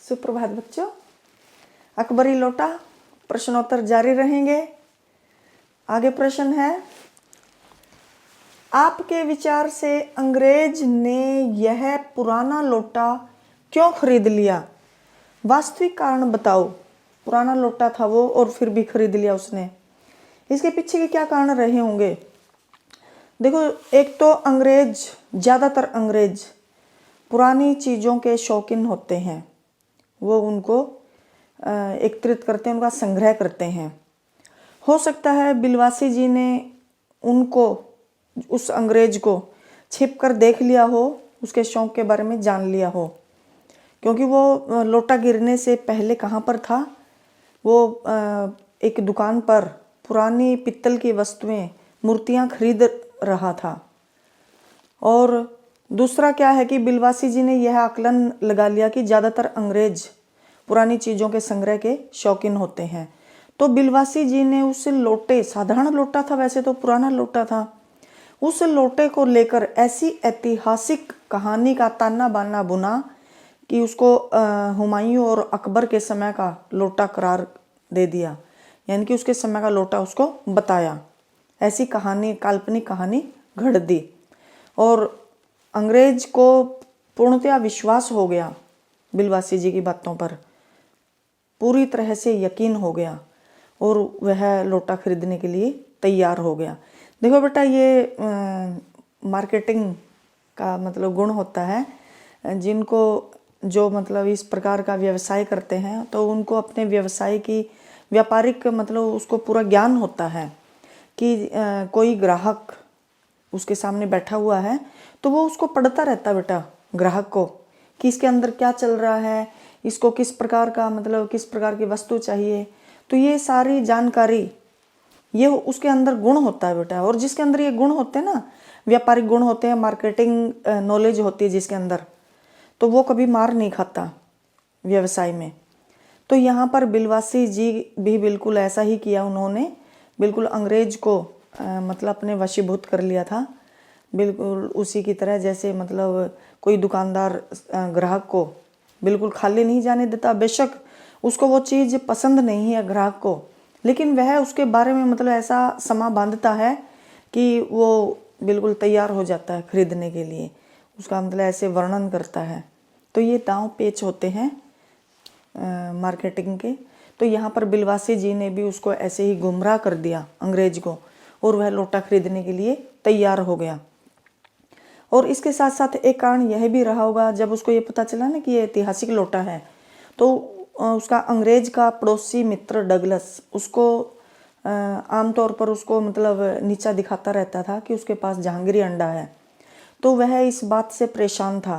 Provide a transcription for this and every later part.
सुप्रभात बच्चों। अकबरी लोटा प्रश्नोत्तर जारी रहेंगे। आगे प्रश्न है, आपके विचार से अंग्रेज ने यह पुराना लोटा क्यों खरीद लिया? वास्तविक कारण बताओ। पुराना लोटा था वो और फिर भी खरीद लिया उसने। इसके पीछे के क्या कारण रहे होंगे? देखो, एक तो ज़्यादातर अंग्रेज पुरानी चीज़ों के शौकीन होते हैं। वो उनको एकत्रित करते हैं, उनका संग्रह करते हैं। हो सकता है बिलवासी जी ने उनको, उस अंग्रेज को छिप कर देख लिया हो, उसके शौक़ के बारे में जान लिया हो। क्योंकि वो लोटा गिरने से पहले कहाँ पर था? वो एक दुकान पर पुरानी पित्तल की वस्तुएं, मूर्तियाँ खरीद रहा था। और दूसरा क्या है कि बिलवासी जी ने यह आकलन लगा लिया कि ज़्यादातर अंग्रेज पुरानी चीज़ों के संग्रह के शौकीन होते हैं। तो बिलवासी जी ने उस लोटे, साधारण लोटा था वैसे तो, पुराना लोटा था, उस लोटे को लेकर ऐसी ऐतिहासिक कहानी का ताना बाना बुना कि उसको हुमायूं और अकबर के समय का लोटा करार दे दिया। यानी कि उसके समय का लोटा उसको बताया। ऐसी कहानी, काल्पनिक कहानी घड़ दी और अंग्रेज को पूर्णतया विश्वास हो गया बिलवासी जी की बातों पर, पूरी तरह से यकीन हो गया और वह लोटा खरीदने के लिए तैयार हो गया। देखो बेटा, ये मार्केटिंग का मतलब गुण होता है। जिनको जो मतलब इस प्रकार का व्यवसाय करते हैं तो उनको अपने व्यवसाय की व्यापारिक मतलब उसको पूरा ज्ञान होता है कि कोई ग्राहक उसके सामने बैठा हुआ है तो वो उसको पढ़ता रहता बेटा, ग्राहक को, कि इसके अंदर क्या चल रहा है, इसको किस प्रकार का मतलब किस प्रकार की वस्तु चाहिए। तो ये सारी जानकारी, ये उसके अंदर गुण होता है बेटा। और जिसके अंदर ये गुण होते हैं ना, व्यापारिक गुण होते हैं, मार्केटिंग नॉलेज होती है जिसके अंदर, तो वो कभी मार नहीं खाता व्यवसाय में। तो यहाँ पर बिलवासी जी भी बिल्कुल ऐसा ही किया। उन्होंने बिल्कुल अंग्रेज को मतलब अपने वशीभूत कर लिया था। बिल्कुल उसी की तरह जैसे मतलब कोई दुकानदार ग्राहक को बिल्कुल खाली नहीं जाने देता। बेशक उसको वो चीज़ पसंद नहीं है ग्राहक को, लेकिन वह उसके बारे में मतलब ऐसा समा बांधता है कि वो बिल्कुल तैयार हो जाता है खरीदने के लिए। उसका मतलब ऐसे वर्णन करता है। तो ये दांव पेच होते हैं मार्केटिंग के। तो यहाँ पर बिलवासी जी ने भी उसको ऐसे ही गुमराह कर दिया अंग्रेज को, और वह लोटा खरीदने के लिए तैयार हो गया। और इसके साथ साथ एक कारण यह भी रहा होगा, जब उसको ये पता चला ना कि ये ऐतिहासिक लोटा है, तो उसका अंग्रेज का पड़ोसी मित्र डगलस उसको आमतौर पर उसको मतलब नीचा दिखाता रहता था कि उसके पास जहांगीरी अंडा है। तो वह इस बात से परेशान था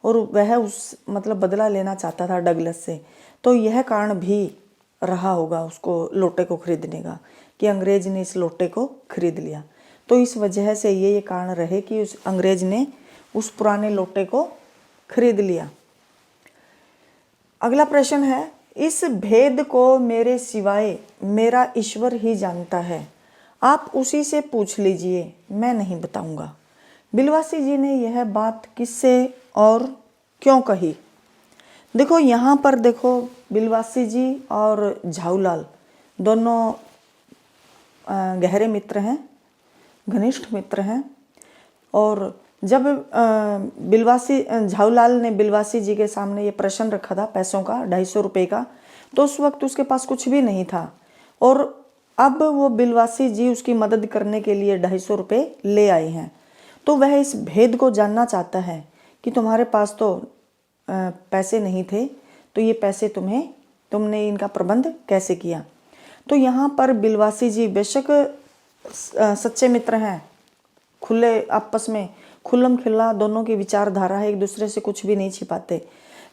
और वह उस मतलब बदला लेना चाहता था डगलस से। तो यह कारण भी रहा होगा उसको लोटे को खरीदने का, कि अंग्रेज ने इस लोटे को खरीद लिया। तो इस वजह से ये कारण रहे कि उस अंग्रेज ने उस पुराने लोटे को खरीद लिया। अगला प्रश्न है, इस भेद को मेरे सिवाय मेरा ईश्वर ही जानता है, आप उसी से पूछ लीजिए, मैं नहीं बताऊंगा। बिलवासी जी ने यह बात किससे और क्यों कही? देखो यहाँ पर देखो, बिलवासी जी और झाऊलाल दोनों गहरे मित्र हैं, घनिष्ठ मित्र हैं। और जब झाऊलाल ने बिलवासी जी के सामने ये प्रश्न रखा था पैसों का, 250 रुपये का, तो उस वक्त उसके पास कुछ भी नहीं था। और अब वो बिलवासी जी उसकी मदद करने के लिए 250 रुपये ले आए हैं। तो वह इस भेद को जानना चाहता है कि तुम्हारे पास तो पैसे नहीं थे, तो ये पैसे तुमने इनका प्रबंध कैसे किया? तो यहाँ पर बिलवासी जी बेशक सच्चे मित्र हैं, खुले आपस में खुल्लम खिल्ला दोनों की विचारधारा है, एक दूसरे से कुछ भी नहीं छिपाते।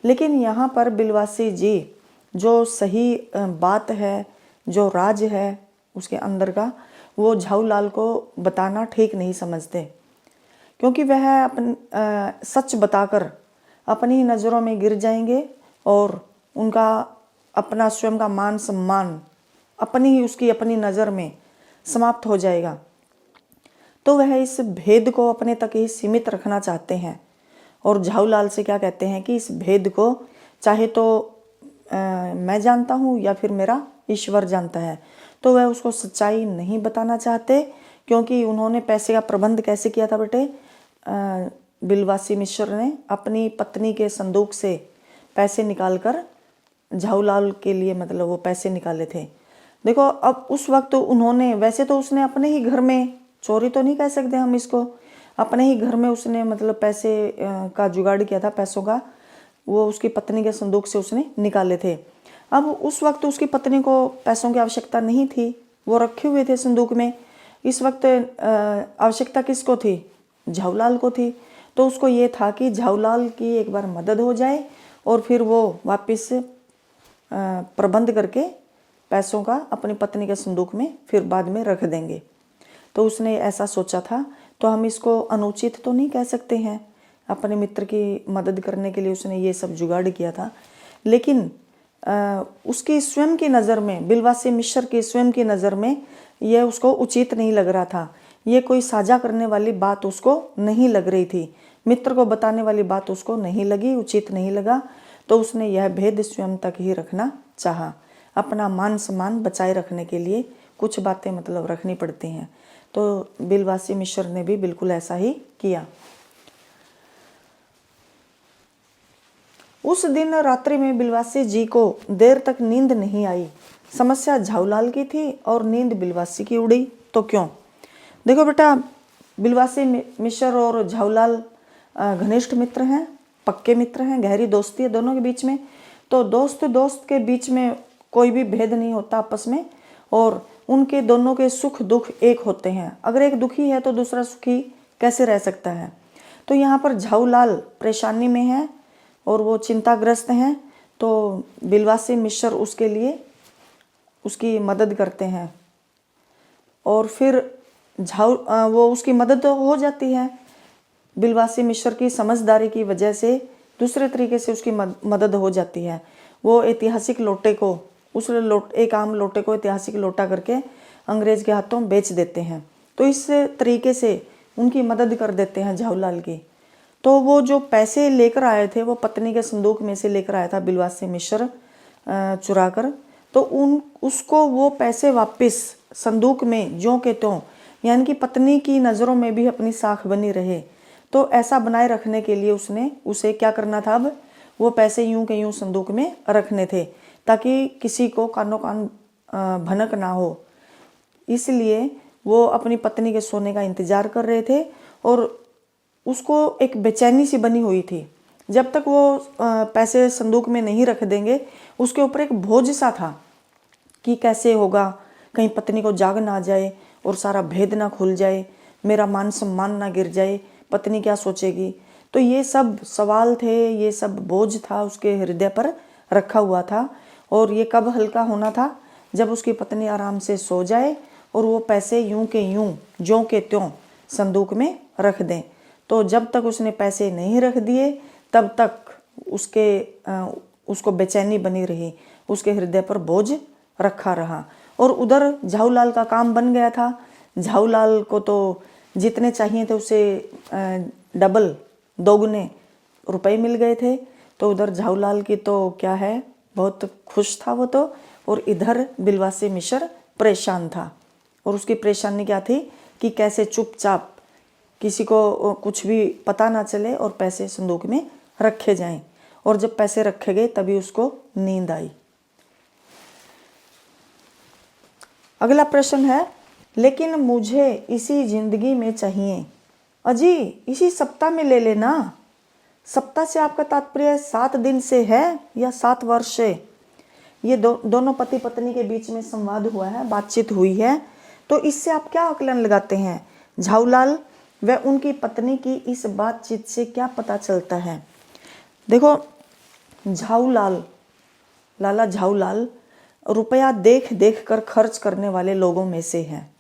लेकिन यहाँ पर बिलवासी जी जो सही बात है, जो राज है उसके अंदर का, वो झाऊलाल को बताना ठीक नहीं समझते। क्योंकि वह सच बताकर अपनी नज़रों में गिर जाएंगे और उनका अपना स्वयं का मान सम्मान उसकी अपनी नज़र में समाप्त हो जाएगा। तो वह इस भेद को अपने तक ही सीमित रखना चाहते हैं। और झाऊलाल से क्या कहते हैं कि इस भेद को चाहे तो मैं जानता हूँ या फिर मेरा ईश्वर जानता है। तो वह उसको सच्चाई नहीं बताना चाहते, क्योंकि उन्होंने पैसे का प्रबंध कैसे किया था बेटे। बिलवासी मिश्र ने अपनी पत्नी के संदूक से पैसे निकालकर झाऊलाल के लिए मतलब वो पैसे निकाले थे। देखो अब उस वक्त उन्होंने, वैसे तो उसने अपने ही घर में, चोरी तो नहीं कह सकते हम इसको, अपने ही घर में उसने मतलब पैसे का जुगाड़ किया था, पैसों का वो उसकी पत्नी के संदूक से उसने निकाले थे। अब उस वक्त उसकी पत्नी को पैसों की आवश्यकता नहीं थी, वो रखे हुए थे संदूक में। इस वक्त आवश्यकता किसको थी? झाऊलाल को थी। तो उसको ये था कि झाऊलाल की एक बार मदद हो जाए और फिर वो वापस प्रबंध करके पैसों का अपनी पत्नी के संदूक में फिर बाद में रख देंगे। तो उसने ऐसा सोचा था। तो हम इसको अनुचित तो नहीं कह सकते हैं, अपने मित्र की मदद करने के लिए उसने ये सब जुगाड़ किया था। लेकिन उसकी स्वयं की नज़र में, बिलवासी मिश्र की स्वयं की नज़र में यह उसको उचित नहीं लग रहा था। ये कोई साझा करने वाली बात उसको नहीं लग रही थी, मित्र को बताने वाली बात उसको नहीं लगी, उचित नहीं लगा। तो उसने यह भेद स्वयं तक ही रखना चाहा। अपना मान सम्मान बचाए रखने के लिए कुछ बातें मतलब रखनी पड़ती हैं। तो बिलवासी मिश्र ने भी बिल्कुल ऐसा ही किया। उस दिन रात्रि में बिलवासी जी को देर तक नींद नहीं आई। समस्या झाऊलाल की थी और नींद बिलवासी की उड़ी। तो क्यों? देखो बेटा, बिलवासी मिश्र और झाऊलाल घनिष्ठ मित्र हैं, पक्के मित्र हैं, गहरी दोस्ती है दोनों के बीच में। तो दोस्त के बीच में कोई भी भेद नहीं होता आपस में, और उनके दोनों के सुख दुख एक होते हैं। अगर एक दुखी है तो दूसरा सुखी कैसे रह सकता है? तो यहाँ पर झाऊलाल परेशानी में है और वो चिंताग्रस्त हैं। तो बिलवासी मिश्र उसके लिए उसकी मदद करते हैं और फिर वो उसकी मदद तो हो जाती है। बिलवासी मिश्र की समझदारी की वजह से दूसरे तरीके से उसकी मदद हो जाती है। वो ऐतिहासिक लोटे को, एक आम लोटे को ऐतिहासिक लोटा करके अंग्रेज के हाथों बेच देते हैं। तो इस तरीके से उनकी मदद कर देते हैं झाऊलाल की। तो वो जो पैसे लेकर आए थे वो पत्नी के संदूक में से लेकर आया था बिलवासी मिश्र चुरा कर। तो उसको वो पैसे वापस संदूक में ज्यों के त्यों, यानी कि पत्नी की नज़रों में भी अपनी साख बनी रहे, तो ऐसा बनाए रखने के लिए उसे क्या करना था? अब वो पैसे यूं के यूं संदूक में रखने थे ताकि किसी को कानो कान भनक ना हो। इसलिए वो अपनी पत्नी के सोने का इंतजार कर रहे थे और उसको एक बेचैनी सी बनी हुई थी। जब तक वो पैसे संदूक में नहीं रख देंगे, उसके ऊपर एक बोझ सा था कि कैसे होगा, कहीं पत्नी को जाग ना जाए और सारा भेद ना खुल जाए, मेरा मान सम्मान ना गिर जाए, पत्नी क्या सोचेगी। तो ये सब सवाल थे, ये सब बोझ था उसके हृदय पर रखा हुआ था। और ये कब हल्का होना था? जब उसकी पत्नी आराम से सो जाए और वो पैसे यूं के यूं ज्यों के त्यों संदूक में रख दें। तो जब तक उसने पैसे नहीं रख दिए तब तक उसको बेचैनी बनी रही, उसके हृदय पर बोझ रखा रहा। और उधर झाऊलाल का काम बन गया था। झाऊलाल को तो जितने चाहिए थे उसे डबल, दोगुने रुपए मिल गए थे। तो उधर झाऊलाल की तो क्या है, बहुत खुश था वो तो। और इधर बिलवासी मिश्र परेशान था। और उसकी परेशानी क्या थी कि कैसे चुपचाप किसी को कुछ भी पता ना चले और पैसे संदूक में रखे जाएं। और जब पैसे रखे गए तभी उसको नींद आई। अगला प्रश्न है, लेकिन मुझे इसी जिंदगी में चाहिए। अजी इसी सप्ताह में ले लेना। सप्ताह से आपका तात्पर्य 7 दिन से है या 7 वर्ष से? ये दोनों पति पत्नी के बीच में संवाद हुआ है, बातचीत हुई है। तो इससे आप क्या आकलन लगाते हैं? झाऊलाल व उनकी पत्नी की इस बातचीत से क्या पता चलता है? देखो, लाला झाऊलाल रुपया देख देख कर खर्च करने वाले लोगों में से हैं।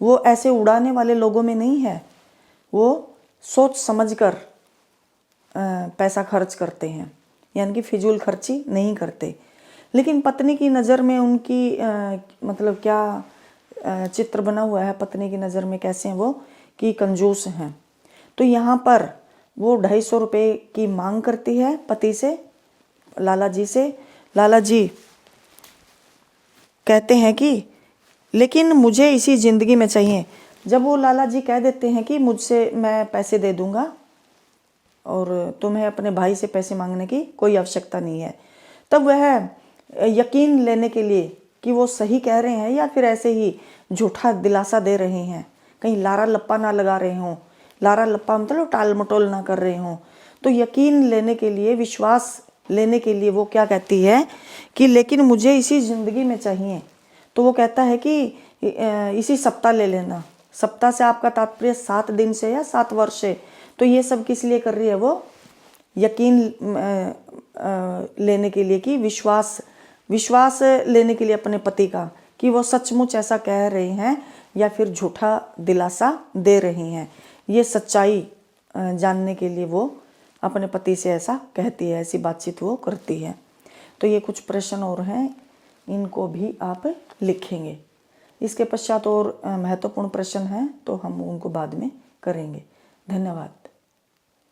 वो ऐसे उड़ाने वाले लोगों में नहीं है। वो सोच समझ कर पैसा खर्च करते हैं, यानी कि फिजूल खर्ची नहीं करते। लेकिन पत्नी की नज़र में उनकी मतलब क्या चित्र बना हुआ है, पत्नी की नज़र में कैसे हैं वो, कि कंजूस हैं। तो यहाँ पर वो 250 रुपये की मांग करती है पति से लाला जी से। लाला जी कहते हैं कि लेकिन मुझे इसी ज़िंदगी में चाहिए। जब वो लाला जी कह देते हैं कि मुझसे मैं पैसे दे दूंगा और तुम्हें अपने भाई से पैसे मांगने की कोई आवश्यकता नहीं है, तब वह यकीन लेने के लिए कि वो सही कह रहे हैं या फिर ऐसे ही झूठा दिलासा दे रहे हैं, कहीं लारा लप्पा ना लगा रहे हों, लारा लप्पा मतलब टाल मटोल ना कर रहे हों, तो यकीन लेने के लिए, विश्वास लेने के लिए वो क्या कहती है कि लेकिन मुझे इसी ज़िंदगी में चाहिए। तो वो कहता है कि इसी सप्ताह ले लेना। सप्ताह से आपका तात्पर्य 7 दिन से या 7 वर्ष से। तो ये सब किस लिए कर रही है वो? यकीन लेने के लिए कि विश्वास लेने के लिए अपने पति का कि वो सचमुच ऐसा कह रहे हैं या फिर झूठा दिलासा दे रही हैं। ये सच्चाई जानने के लिए वो अपने पति से ऐसा कहती है, ऐसी बातचीत वो करती है। तो ये कुछ प्रश्न और हैं, इनको भी आप लिखेंगे। इसके पश्चात और महत्वपूर्ण प्रश्न हैं तो हम उनको बाद में करेंगे। धन्यवाद।